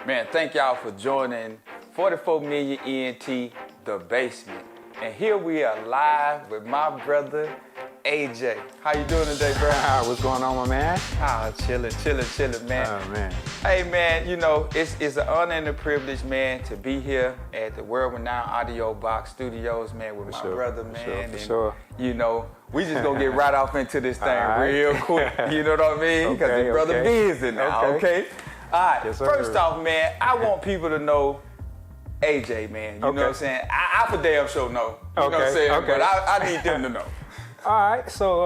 Man, thank y'all for joining 44 Million ENT, The Basement. And here we are live with my brother, AJ. How you doing today, bro? What's going on, my man? Chilling, man. Oh, man. Hey, man, you know, it's an honor and a privilege, man, to be here at the world-renowned AUDIOBOX studios, man, with my brother, man. For sure. You know, we just gonna get right off into this thing real quick. You know what I mean? Because his brother busy now, okay? All right, yes, first off, man, I want people to know AJ, man. You know what I'm saying? I for damn sure know. You know what I'm saying? But I need them to know. All right, so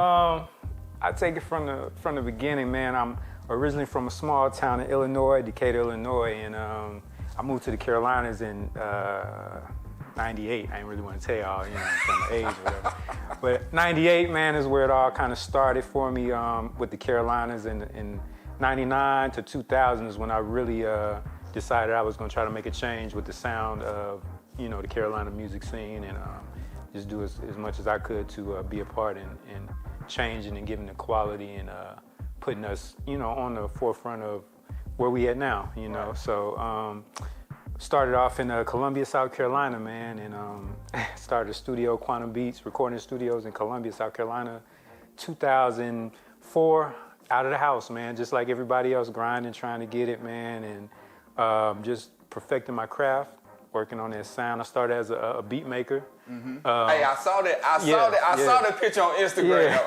I take it from the beginning, man. I'm originally from a small town in Illinois, Decatur, Illinois, and I moved to the Carolinas in '98. I ain't really want to tell y'all, you know, from the age or whatever. But '98, man, is where it all kind of started for me with the Carolinas, and '99 to 2000 is when I really decided I was going to try to make a change with the sound of, you know, the Carolina music scene, and just do as much as I could to be a part in changing and giving the quality and putting us, you know, on the forefront of where we at now, you know. So started off in Columbia, South Carolina, man, and started a studio, Quantum Beats, recording studios in Columbia, South Carolina, 2004. Out of the house, man, just like everybody else, grinding, trying to get it, man, and just perfecting my craft, working on that sound. I started as a beat maker. Mm-hmm. Hey, I saw that. I saw the picture on Instagram.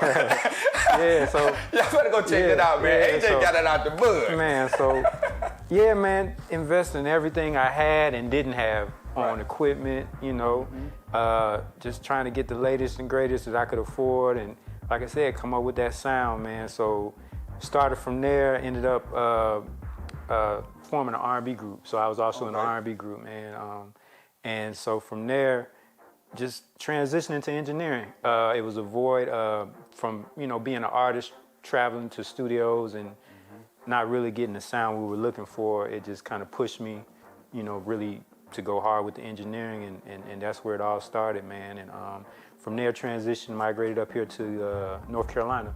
Yeah, so y'all better go check it out, man. AJ got it out the bud. Man, so yeah, man, invest in everything I had and didn't have on equipment, you know, just trying to get the latest and greatest that I could afford, and like I said, come up with that sound, man. So started from there, ended up forming an R&B group. So I was also in an R&B group, man. And so from there, just transitioning to engineering. It was a void from, you know, being an artist, traveling to studios and not really getting the sound we were looking for. It just kind of pushed me, you know, really to go hard with the engineering, and that's where it all started, man. And from there, transitioned, migrated up here to North Carolina.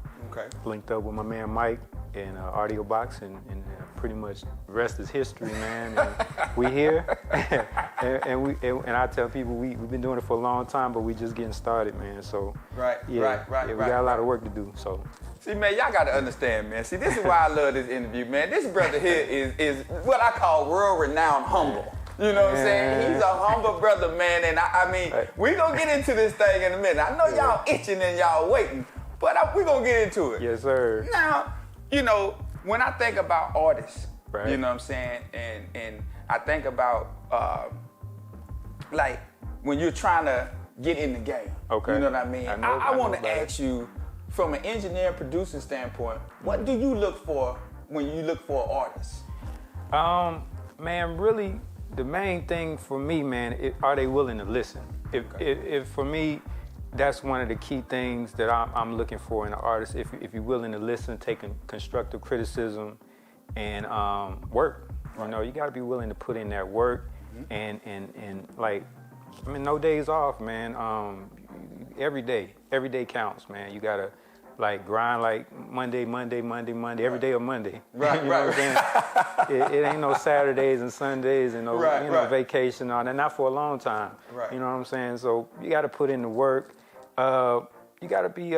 Linked up with my man Mike and AUDIOBOX, and pretty much the rest is history, man. And we here, and I tell people we've been doing it for a long time, but we just getting started, man. So we got a lot of work to do. So see, man, y'all got to understand, man. See, this is why I love this interview, man. This brother here is what I call world-renowned humble. You know what I'm saying? He's a humble brother, man, and I mean, we gonna get into this thing in a minute. I know y'all itching and y'all waiting, but we gonna get into it. Yes, sir. Now, you know, when I think about artists, you know what I'm saying, and I think about like when you're trying to get in the game. You know what I mean? I want to ask you, from an engineer producer standpoint, what do you look for when you look for an artist? Man, really, the main thing for me, man, are they willing to listen? If for me, that's one of the key things that I'm looking for in an artist. If you're willing to listen, take constructive criticism, and work. You know, you got to be willing to put in that work, and like, I mean, no days off, man. Every day counts, man. You gotta like grind like Monday, every day of Monday. You know what I'm saying? It ain't no Saturdays and Sundays and no vacation and all that, not for a long time. You know what I'm saying? So you gotta put in the work. You gotta be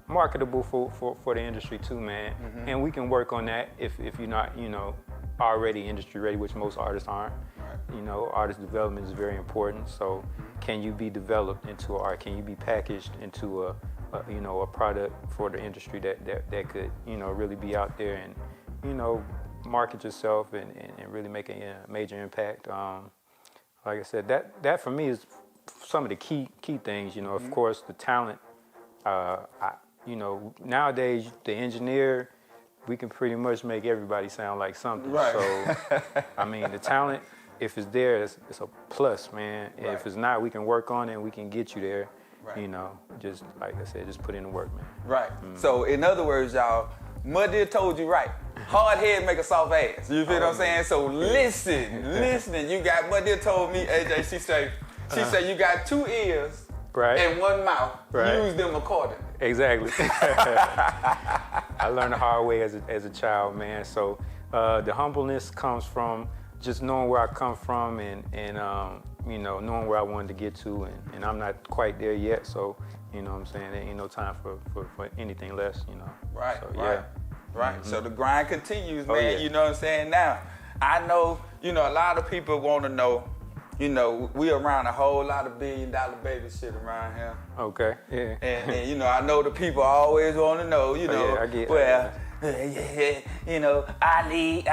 marketable for the industry too, man. And we can work on that if you're not, you know, already industry ready, which most artists aren't. You know, artist development is very important. So can you be developed into art? Can you be packaged into a product for the industry that could, you know, really be out there and, you know, market yourself and really make a major impact. Like I said, that for me is some of the key things. You know, of course, the talent. You know, nowadays the engineer, we can pretty much make everybody sound like something. So, I mean, the talent, if it's there, it's a plus, man. If it's not, we can work on it and we can get you there. You know, just like I said, just put in the work, man. So, in other words, y'all, Muddy told you right. Hard head make a soft ass. You feel what I'm saying? So listen. You got Muddy told me, AJ. She said you got 2 ears and 1 mouth. Use them accordingly. Exactly. I learned the hard way as a child, man. So The humbleness comes from just knowing where I come from and you know, knowing where I wanted to get to, and I'm not quite there yet, so, you know what I'm saying, there ain't no time for anything less, you know. Right, so, right, yeah. right. Mm-hmm. So the grind continues, man, yeah. you know what I'm saying? Now, I know, you know, a lot of people want to know, you know, we around a whole lot of $1 billion baby shit around here. Okay, yeah. And you know, I know the people always want to know, you know, yeah, I get, you know, Ali,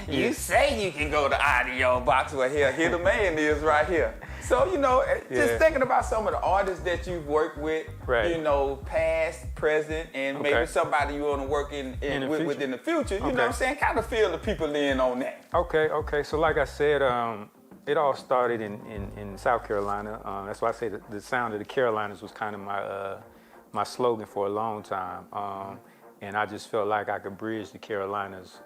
you say you can go to AUDIOBOX. Well, here the man is right here. So, you know, just thinking about some of the artists that you've worked with, you know, past, present, and maybe somebody you want to work with in the future, you know what I'm saying? Kind of fill the people in on that. Okay. So like I said, it all started in South Carolina. That's why I say the sound of the Carolinas was kind of my slogan for a long time. And I just felt like I could bridge the Carolinas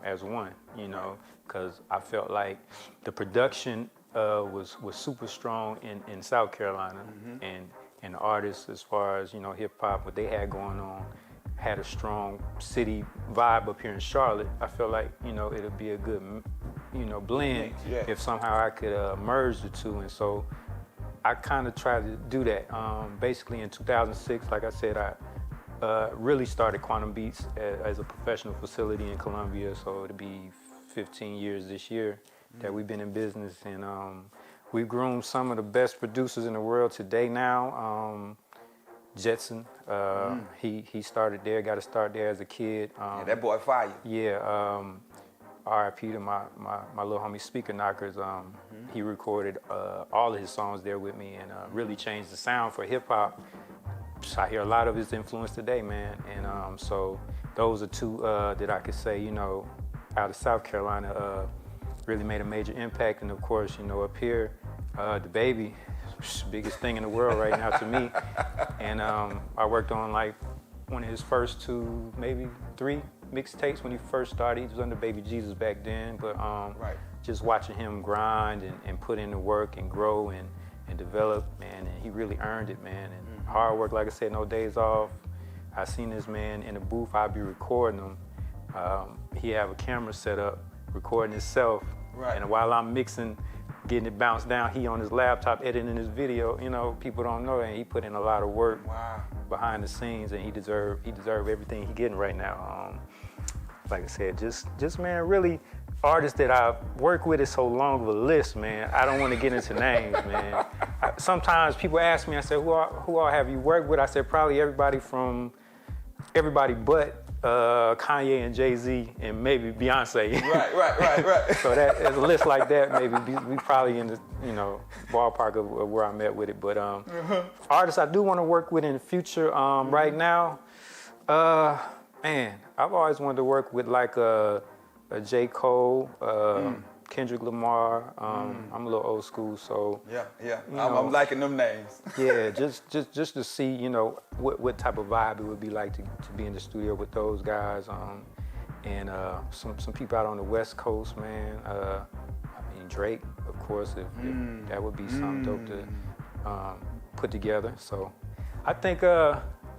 as one, you know, because I felt like the production was super strong in South Carolina, and the artists, as far as, you know, hip hop, what they had going on, had a strong city vibe up here in Charlotte. I felt like, you know, it'd be a good, you know, blend if somehow I could merge the two, and so I kind of tried to do that. Basically in 2006, like I said, I really started Quantum Beats as a professional facility in Columbia, so it'll be 15 years this year that we've been in business, and we've groomed some of the best producers in the world today now. Jetson, he started there, got to start there as a kid. Yeah, that boy fire. Yeah, R.I.P. to my little homie Speaker Knockers. He recorded all of his songs there with me and really changed the sound for hip hop. I hear a lot of his influence today, man, and so those are two that I could say, you know, out of South Carolina, really made a major impact. And of course, you know, up here, Dababy, biggest thing in the world right now to me. And I worked on like one of his first 2, maybe 3 mixtapes when he first started. He was under Baby Jesus back then, but just watching him grind and put in the work and grow and develop, man, and he really earned it, man. And hard work, like I said, no days off. I seen this man in the booth, I'd be recording him. He have a camera set up, recording himself. Right. And while I'm mixing, getting it bounced down, he on his laptop editing his video. You know, people don't know that. And he put in a lot of work behind the scenes, and he deserve everything he getting right now. Like I said, just man, really, artists that I work with is so long of a list, man. I don't want to get into names, man. Sometimes people ask me, I say, who all have you worked with? I said, probably everybody but Kanye and Jay-Z and maybe Beyonce. Right. So that as a list like that, maybe we probably in the, you know, ballpark of where I'm at with it. But artists I do want to work with in the future, right now, man, I've always wanted to work with like a J. Cole, Kendrick Lamar. I'm a little old school, so yeah. I'm liking them names. Yeah, just to see, you know, what type of vibe it would be like to be in the studio with those guys. And some people out on the West Coast, man. I mean, Drake, of course, if that would be something dope to put together. So I think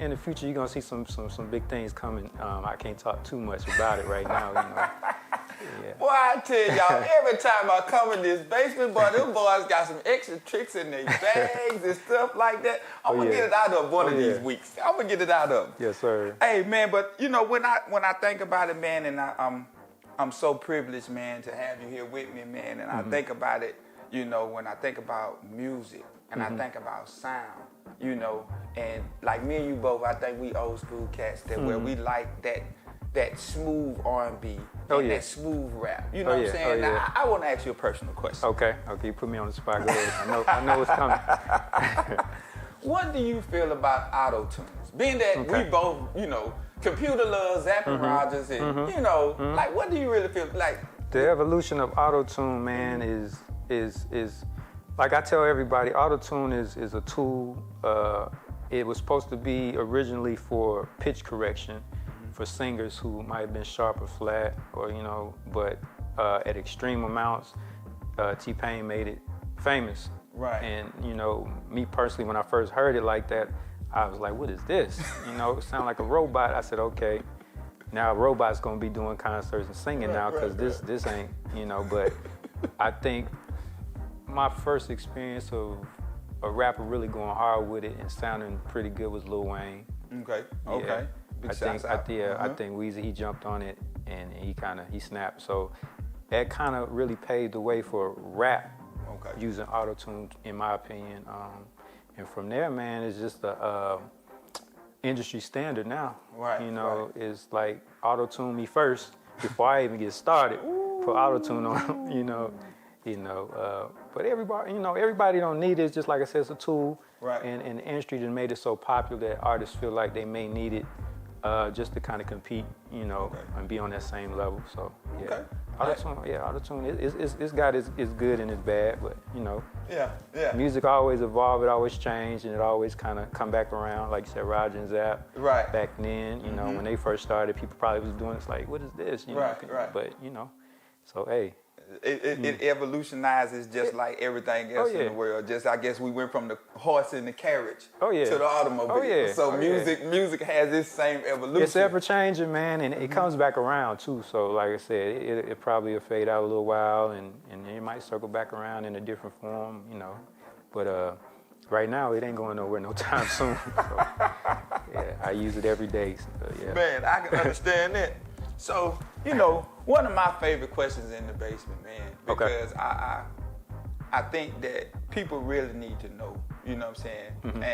in the future you're gonna see some big things coming. I can't talk too much about it right now, you know. Yeah. Boy, I tell y'all, every time I come in this basement, boy, them boys got some extra tricks in their bags and stuff like that. I'm gonna get it out of one of these weeks. I'm gonna get it out of them. Yes, sir. Hey, man, but you know, when I think about it, man, and I'm so privileged, man, to have you here with me, man, and I think about it, you know, when I think about music and I think about sound, you know, and like me and you both, I think we old school cats that where we like that smooth R&B and that smooth rap. You know what I'm saying? Now, I want to ask you a personal question. Okay, you put me on the spot. Go ahead. I know what's coming. What do you feel about auto-tunes? Being that we both, you know, computer loves Zappy Rogers and, you know, like what do you really feel like? The evolution of auto-tune, man, is like I tell everybody, auto-tune is a tool. It was supposed to be originally for pitch correction for singers who might have been sharp or flat, or, you know, but at extreme amounts, T-Pain made it famous. Right. And, you know, me personally, when I first heard it like that, I was like, what is this? You know, it sounded like a robot. I said, okay, Now robots gonna be doing concerts and singing now because this ain't, you know. But I think my first experience of a rapper really going hard with it and sounding pretty good was Lil Wayne. Okay. Yeah. Okay. I think Weezy, he jumped on it and he snapped. So that kind of really paved the way for rap using auto-tune, in my opinion. And from there, man, it's just a industry standard now. Right. You know, it's like auto-tune me first before I even get started. Put auto-tune on, you know. But everybody don't need it. It's just like I said, it's a tool. Right. And the industry just made it so popular that artists feel like they may need it just to kind of compete, you know, and be on that same level. So yeah. Auto-tune, it's got its good and its bad, but you know. Yeah. Music always evolve, it always change, and it always kind of come back around. Like you said, Roger and Zapp. Right. Back then, you know, when they first started, people probably was doing it's like, what is this? You know? Right. But you know, so hey. It evolutionizes just like everything else in the world. Just I guess we went from the horse and the carriage to the automobile. So music has this same evolution. It's ever changing, man, and it comes back around too. So like I said, it probably will fade out a little while, and it might circle back around in a different form, you know. But right now, it ain't going nowhere no time soon. So, yeah, I use it every day. So, yeah. Man, I can understand that. So, you know, one of my favorite questions in the basement, man, because I think that people really need to know, you know what I'm saying?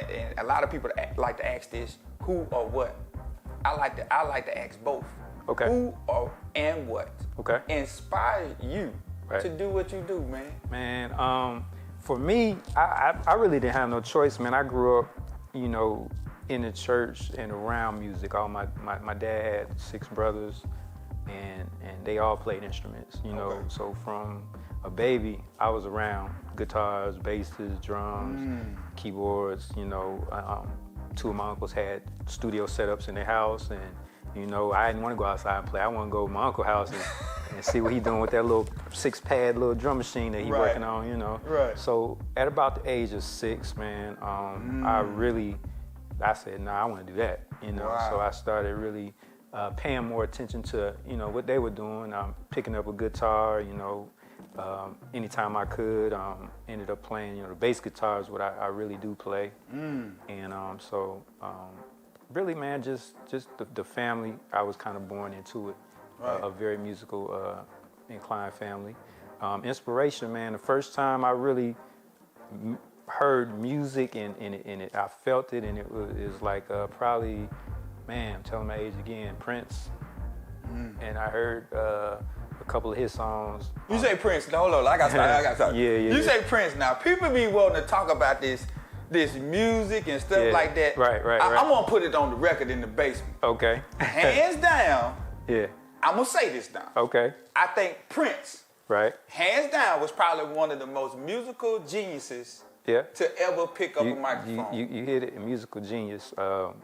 And a lot of people like to ask this, who or what? I like to ask both. Okay. Who or and what inspired you to do what you do, man? Man, for me, I really didn't have no choice, man. I grew up, you know, in the church and around music. My dad had 6 brothers, and they all played instruments, you know. So from a baby, I was around guitars, basses, drums, keyboards, you know. 2 of my uncles had studio setups in their house, and, you know, I didn't want to go outside and play. I wanted to go to my uncle's house and see what he doing with that little 6-pad little drum machine that he working on, you know. So at about the age of 6, man, I said, nah, I want to do that, you know. So I started really paying more attention to, you know, what they were doing. Picking up a guitar, you know, anytime I could. Ended up playing, you know, the bass guitar is what I really do play. And really, man, just the family. I was kind of born into it, a very musical inclined family. Inspiration, man. The first time I really heard music and I felt it, and it was like probably, man, I'm telling my age again, Prince. And I heard a couple of his songs. You say Prince, hold on, I got something. Yeah. You say Prince now. People be wanting to talk about this music and stuff like that. Right. I'm gonna put it on the record in the basement. Okay. Hands down. Yeah. I'm gonna say this now. Okay. I think Prince, hands down, was probably one of the most musical geniuses to ever pick up a microphone. You hit it, a musical genius.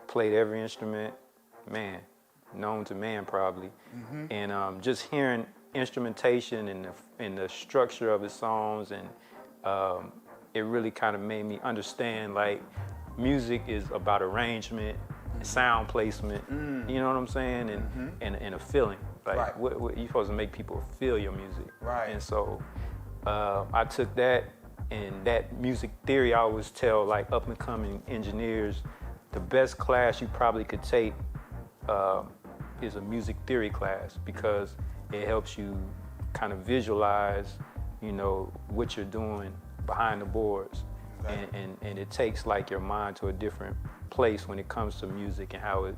Played every instrument, man, known to man probably. And just hearing instrumentation and the structure of his songs, and it really kind of made me understand, like, music is about arrangement, sound placement, you know what I'm saying, and a feeling. Like, what you're supposed to make people feel your music. And so I took that, and that music theory, I always tell, like, up-and-coming engineers, the best class you probably could take is a music theory class, because it helps you kind of visualize, you know, what you're doing behind the boards. And it takes, like, your mind to a different place when it comes to music and how it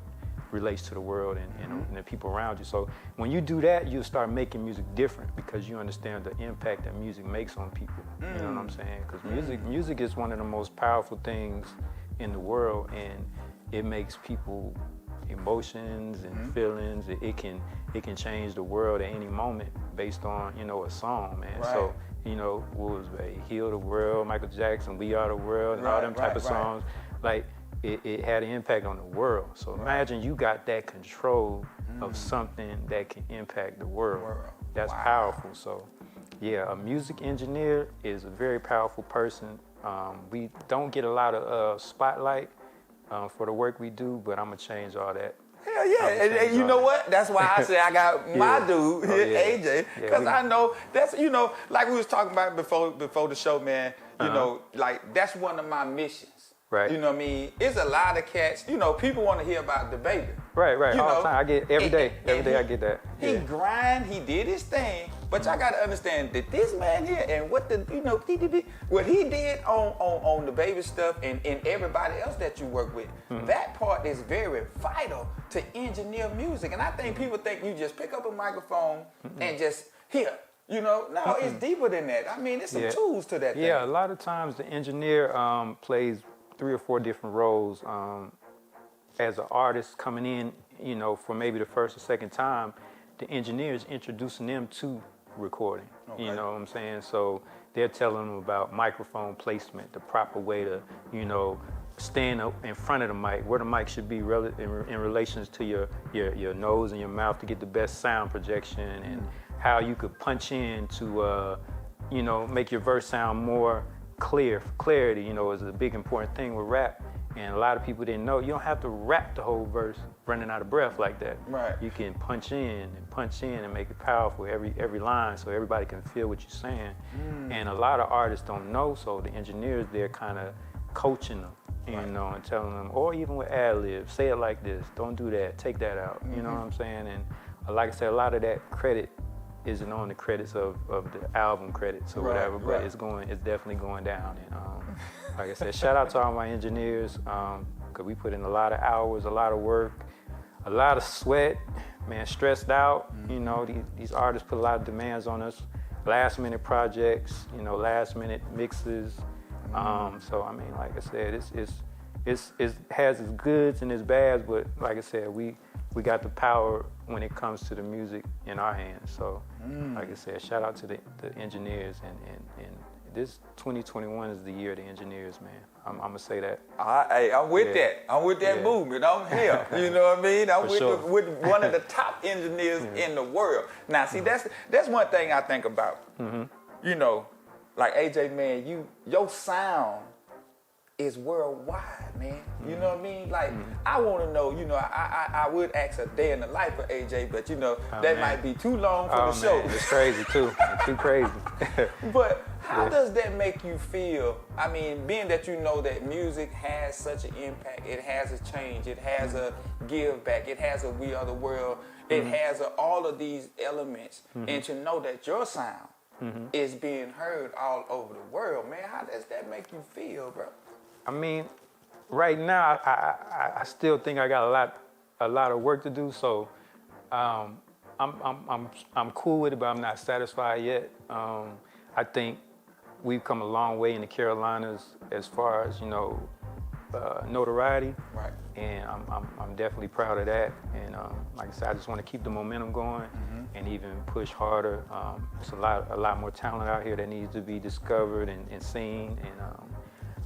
relates to the world and the people around you. So when you do that, you start making music different, because you understand the impact that music makes on people. You know what I'm saying? Because music is one of the most powerful things in the world, and it makes people emotions and feelings. It can change the world at any moment based on, you know, a song, man. So, you know, what was it? Heal the World, Michael Jackson, We Are the World, and all them type of songs. Like, it had an impact on the world. So imagine you got that control of something that can impact the world. That's powerful. So yeah, a music engineer is a very powerful person. We don't get a lot of spotlight for the work we do, but I'm gonna change all that. Hell yeah. And you know what? That's why I say I got my dude here, AJ, because I know that's, you know, like we was talking about before the show, man, you know, like that's one of my missions. Right. You know what I mean? It's a lot of cats, you know, people want to hear about Dababy. Right, you all know? the time. I get every day I get that. He grind, he did his thing, but y'all got to understand that this man here and what the, you know, what he did on the baby stuff and everybody else that you work with, that part is very vital to engineer music. And I think people think you just pick up a microphone and just hear. You know, no, it's deeper than that. I mean, there's some tools to that thing. Yeah, a lot of times the engineer plays 3 or 4 different roles. As an artist coming in, you know, for maybe the first or second time, the engineer is introducing them to recording. Okay. You know what I'm saying? So they're telling them about microphone placement, the proper way to, you know, stand up in front of the mic, where the mic should be in relations to your nose and your mouth to get the best sound projection, and how you could punch in to, you know, make your verse sound more clarity, you know, is a big important thing with rap. And a lot of people didn't know, you don't have to rap the whole verse running out of breath like that. Right. You can punch in and make it powerful every line so everybody can feel what you're saying. And a lot of artists don't know, so the engineers, they're kind of coaching them, you know, and telling them, or even with ad-libs, say it like this, don't do that, take that out, you know what I'm saying? And like I said, a lot of that credit isn't on the credits of the album credits or whatever, but it's definitely going down. And like I said, shout out to all my engineers, because we put in a lot of hours, a lot of work, a lot of sweat, man, stressed out. You know, these artists put a lot of demands on us, last minute projects, you know, last minute mixes. So I mean, like I said, it has its goods and its bads, but like I said, we got the power when it comes to the music in our hands. So, like I said, shout out to the engineers, and this 2021 is the year of the engineers, man. I'm gonna say that. Hey, I'm with that. I'm with that movement. I'm here. You know what I mean? I'm with one of the top engineers in the world. Now, see, that's one thing I think about. You know, like AJ, man, your sound is worldwide, man. You know what I mean? Like, I want to know, you know, I would ask a day in the life of AJ, but you know, might be too long for the show. It's crazy too. It's too crazy. But how does that make you feel? I mean, being that you know that music has such an impact, it has a change, it has a give back, it has a we are the world, it has all of these elements, and to know that your sound is being heard all over the world, man, how does that make you feel, bro? I mean, right now, I still think I got a lot of work to do. So, I'm cool with it, but I'm not satisfied yet. I think we've come a long way in the Carolinas as far as, you know, notoriety. Right. And I'm definitely proud of that. And like I said, I just want to keep the momentum going and even push harder. There's a lot more talent out here that needs to be discovered and seen. And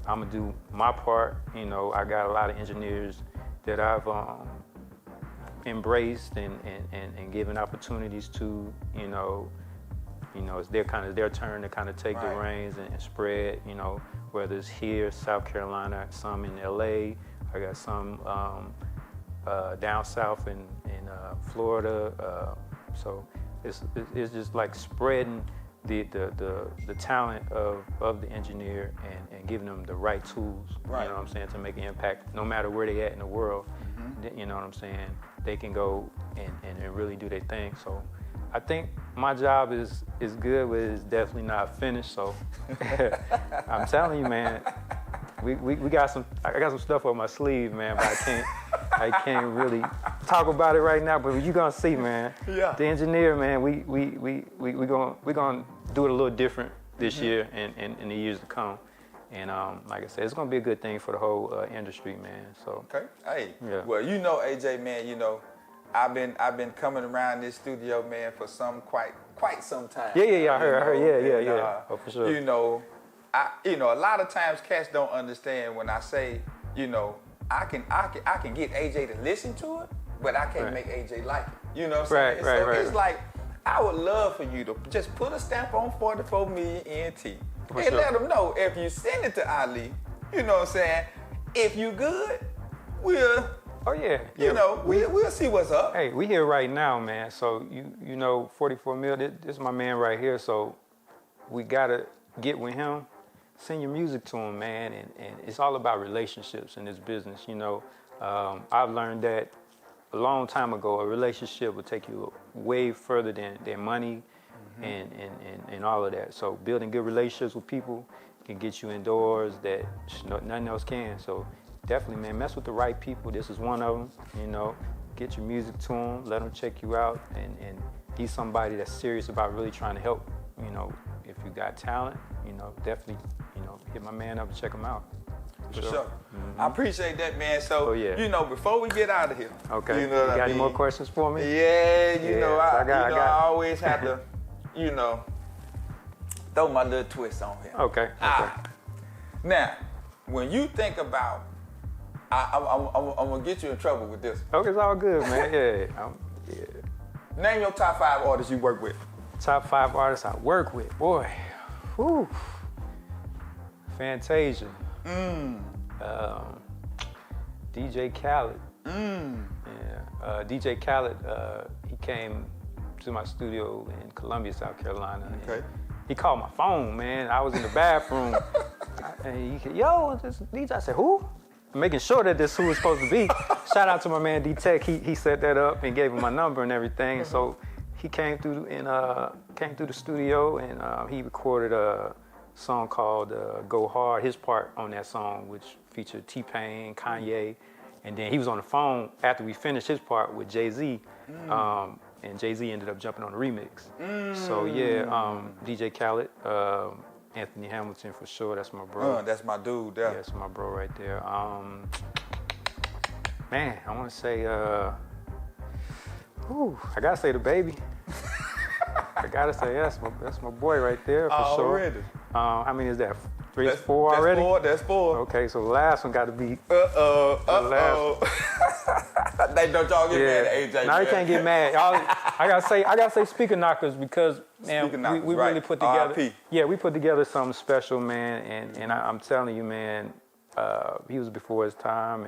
I'm gonna do my part. You know, I got a lot of engineers that I've embraced and given opportunities to. You know, it's their turn to kind of take the reins and spread. You know, whether it's here, South Carolina, some in LA. I got some down south in Florida. So it's just like spreading the talent of the engineer and giving them the right tools, you know what I'm saying, to make an impact no matter where they at in the world. You know what I'm saying? They can go and really do their thing. So I think my job is good, but it's definitely not finished. So I'm telling you, man, we got I got some stuff on my sleeve, man, but I can't really talk about it right now, but you're gonna see, man. Yeah. The engineer, man, we gonna do it a little different this year and in the years to come. And like I said, it's gonna be a good thing for the whole industry, man. So. Okay. Hey. Yeah. Well, you know, AJ, man, you know, I've been coming around this studio, man, for quite some time. Yeah. I heard. Yeah. Oh, for sure. You know, a lot of times cats don't understand when I say, you know, I can get AJ to listen to it, but I can't make AJ like it. You know what I'm saying? So it's like, I would love for you to just put a stamp on 44 million ENT and let them know if you send it to Ali, you know what I'm saying? If you good, we'll Oh yeah. You know, we'll see what's up. Hey, we here right now, man. So you know, 44 mil. This is my man right here. So we gotta get with him. Send your music to him, man. And it's all about relationships in this business. You know, I've learned that a long time ago. A relationship will take you way further than money and all of that. So building good relationships with people can get you indoors that nothing else can. So definitely, man, mess with the right people. This is one of them. You know, get your music to him, let him check you out, and he's somebody that's serious about really trying to help. You know, if you got talent, you know, definitely, you know, hit my man up and check him out. For sure. I appreciate that, man. So, you know, before we get out of here, okay, you know got any more questions for me? Yeah, you know, I always have to, you know, throw my little twist on here. Okay. Now, when you think about, I'm gonna get you in trouble with this. Okay, it's all good, man. Yeah. Name your top 5 artists you work with. Top 5 artists I work with, boy. Whew. Fantasia. DJ Khaled. Yeah. DJ Khaled, he came to my studio in Columbia, South Carolina. Okay. He called my phone, man. I was in the bathroom. And he said, yo, this DJ. I said, who? Making sure that this who it's supposed to be. Shout out to my man D-Tech. He set that up and gave him my number and everything. And so he came through the studio and he recorded a song called Go Hard, his part on that song, which featured T-Pain, Kanye, and then he was on the phone after we finished his part with Jay-Z, and Jay-Z ended up jumping on the remix. So yeah, DJ Khaled, Anthony Hamilton for sure, that's my bro. That's my dude there. Yeah, that's my bro right there. Man, I want to say, I gotta say Dababy. I gotta say that's my boy right there for sure. Already. How many is that? 3 or 4 already? That's 4. Okay, so the last one got to be. They don't y'all get mad at AJ. No, you can't get mad. I gotta say speaker knockers because man, we really put together. RIP. Yeah, we put together something special, man. And I'm telling you, man, he was before his time,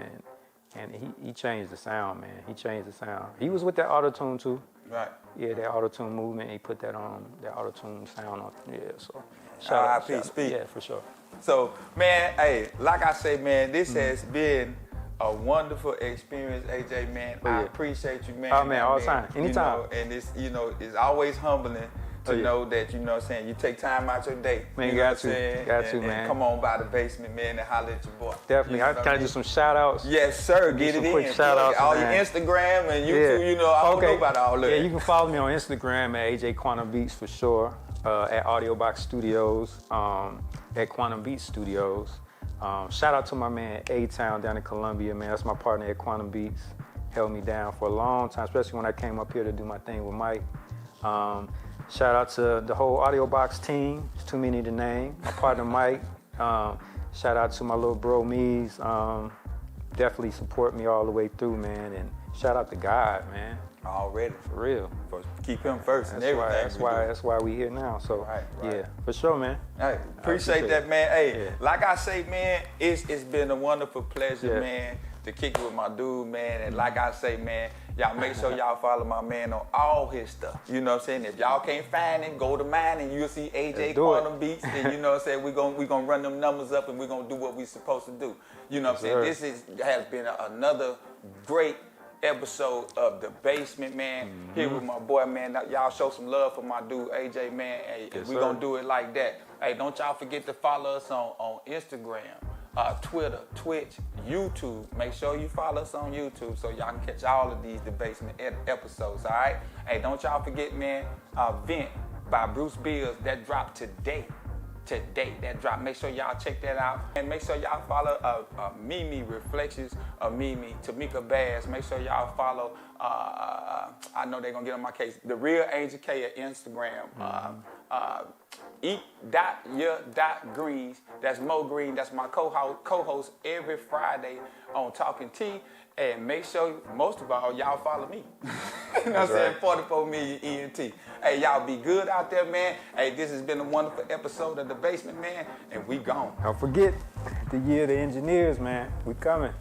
and he changed the sound, man. He changed the sound. He was with that auto-tune too. Right. Yeah, that auto-tune movement. He put that auto-tune sound on. Yeah, so. Shout out. Yeah, for sure. So, man, hey, like I say, man, this has been a wonderful experience, AJ, man. I appreciate you, man. Oh, man, all the time. Anytime. You know, and it's, you know, it's always humbling to know that, you know what I'm saying, you take time out your day. Man, you got to, man. And come on by the basement, man, and holler at your boy. Definitely. You know Can I do some shout outs? Yes, sir. Get it in. Quick shout outs. All your Instagram and YouTube, you know, I don't know about all that. Yeah, you can follow me on Instagram at AJQUANTUMBEATS for sure. At AUDIOBOX Studios, at Quantum Beats Studios. Shout out to my man A-Town down in Columbia, man. That's my partner at Quantum Beats. Held me down for a long time, especially when I came up here to do my thing with Mike. Shout out to the whole AUDIOBOX team. It's too many to name. My partner Mike. Shout out to my little bro Mees. Definitely support me all the way through, man. And shout out to God, man. Already. For real. Keep him first and everything. That's why we here now. So yeah, for sure, man. Hey, appreciate that, man. Hey, like I say, man, it's been a wonderful pleasure, man, to kick it with my dude, man. And like I say, man, y'all make sure y'all follow my man on all his stuff. You know what I'm saying? If y'all can't find it, go to mine and you'll see AJ Quantum Beats. And you know what I'm saying? We're gonna run them numbers up and we're gonna do what we're supposed to do. You know what I'm saying? This has been another great episode of The Basement, man. Here with my boy, man. Y'all show some love for my dude, AJ, man. Hey, we're going to do it like that. Hey, don't y'all forget to follow us on Instagram, Twitter, Twitch, YouTube. Make sure you follow us on YouTube so y'all can catch all of these The Basement episodes, all right? Hey, don't y'all forget, man, Vent by Bruce Bills, that dropped today. That drop. Make sure y'all check that out. And make sure y'all follow Mimi Reflections of Mimi, Tamika Bass. Make sure y'all follow, I know they're going to get on my case, The Real Angel K at Instagram. Eat.your.greens. That's Mo Green. That's my co-host every Friday on Talking Tea. And make sure, most of all, y'all follow me. You know what I'm saying? 44 million ENT. Hey, y'all be good out there, man. Hey, this has been a wonderful episode of The Basement, man. And we gone. Don't forget the year of the engineers, man. We coming.